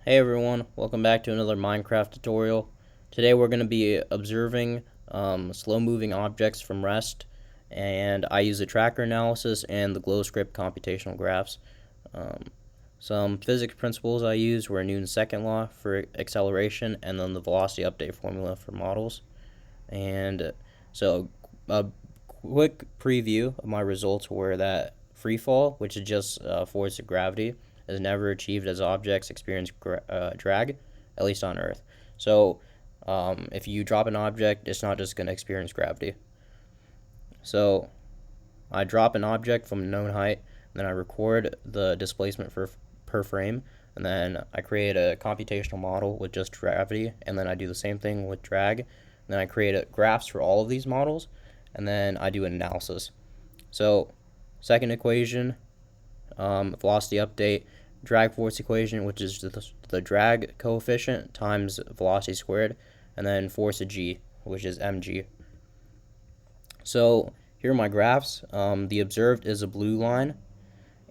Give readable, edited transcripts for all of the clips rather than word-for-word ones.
Hey everyone, welcome back to another Minecraft tutorial. Today we're going to be observing slow-moving objects from rest, and I use the tracker analysis and the GlowScript computational graphs. Um, some physics principles I used were Newton's second law for acceleration and then the velocity update formula for models. And so a quick preview of my results were that free fall, which is just force of gravity, is never achieved as objects experience drag, at least on Earth. So if you drop an object, it's not just going to experience gravity. So I drop an object from a known height, then I record the displacement per frame, and then I create a computational model with just gravity, and then I do the same thing with drag. Then I create graphs for all of these models, and then I do an analysis. So second equation, velocity update, drag force equation, which is the drag coefficient times velocity squared, and then force of g, which is mg. So here are my graphs. The observed is a blue line,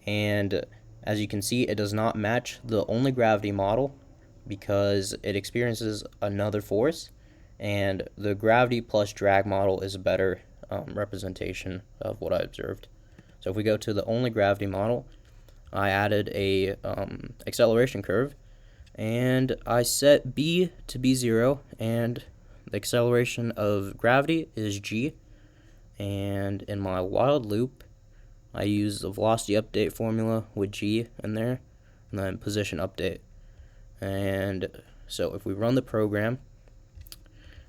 and as you can see, it does not match the only gravity model because it experiences another force, and the gravity plus drag model is a better representation of what I observed. So if we go to the only gravity model, I added a acceleration curve, and I set b to be 0, and the acceleration of gravity is g. And in my wild loop, I use the velocity update formula with g in there, and then position update. And so if we run the program,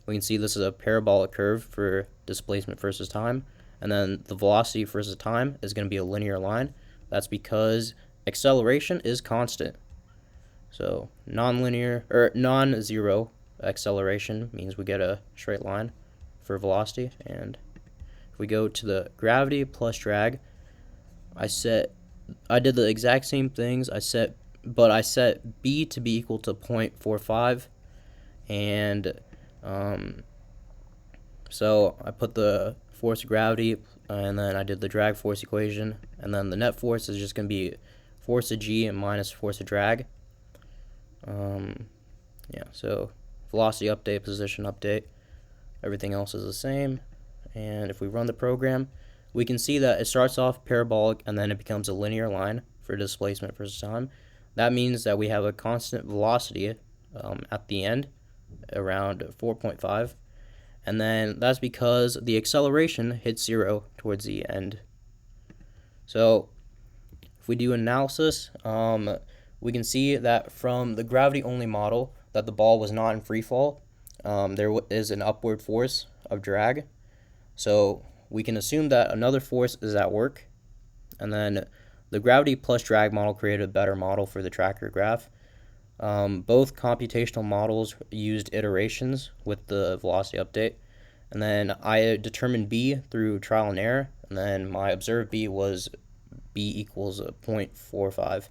we can see this is a parabolic curve for displacement versus time, and then the velocity versus time is going to be a linear line. That's because acceleration is constant. So non-zero acceleration means we get a straight line for velocity. And if we go to the gravity plus drag, I did the exact same things. But I set b to be equal to 0.45, and so I put the force of gravity, and then I did the drag force equation, and then the net force is just going to be force of g and minus force of drag. So velocity update, position update, everything else is the same. And if we run the program, we can see that it starts off parabolic and then it becomes a linear line for displacement versus time. That means that we have a constant velocity at the end, around 4.5, and then that's because the acceleration hits 0 towards the end. So if we do analysis, we can see that from the gravity-only model that the ball was not in free fall. There is an upward force of drag. So we can assume that another force is at work, and then the gravity plus drag model created a better model for the tracker graph. Both computational models used iterations with the velocity update, and then I determined b through trial and error, and then my observed b was b equals 0.45.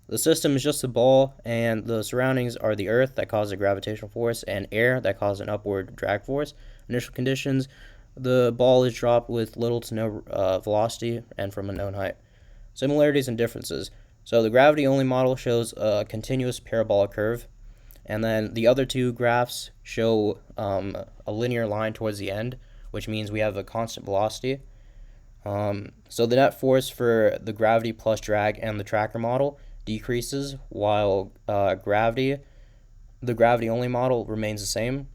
The system is just a ball, and the surroundings are the earth that causes a gravitational force and air that causes an upward drag force. Initial conditions, the ball is dropped with little to no velocity and from a known height. Similarities and differences. So the gravity-only model shows a continuous parabolic curve, and then the other two graphs show a linear line towards the end, which means we have a constant velocity. So the net force for the gravity plus drag and the tracker model decreases, while the gravity-only model remains the same.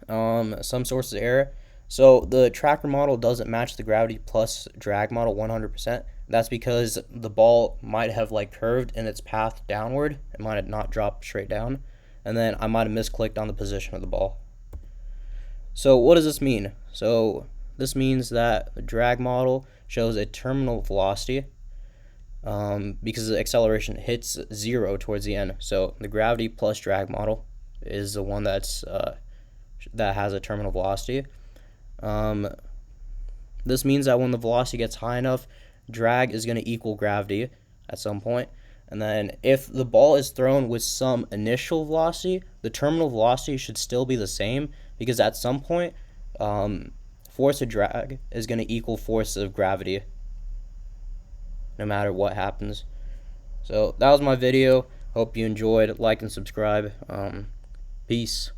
Some sources of error. So the tracker model doesn't match the gravity plus drag model 100%. That's because the ball might have curved in its path downward. It might have not dropped straight down, and then I might have misclicked on the position of the ball. So what does this mean? So this means that the drag model shows a terminal velocity because the acceleration hits 0 towards the end. So the gravity plus drag model is the one that has a terminal velocity. This means that when the velocity gets high enough, drag is going to equal gravity at some point. And then if the ball is thrown with some initial velocity, the terminal velocity should still be the same, because at some point, force of drag is going to equal force of gravity no matter what happens. So that was my video. Hope you enjoyed. Like and subscribe. Peace.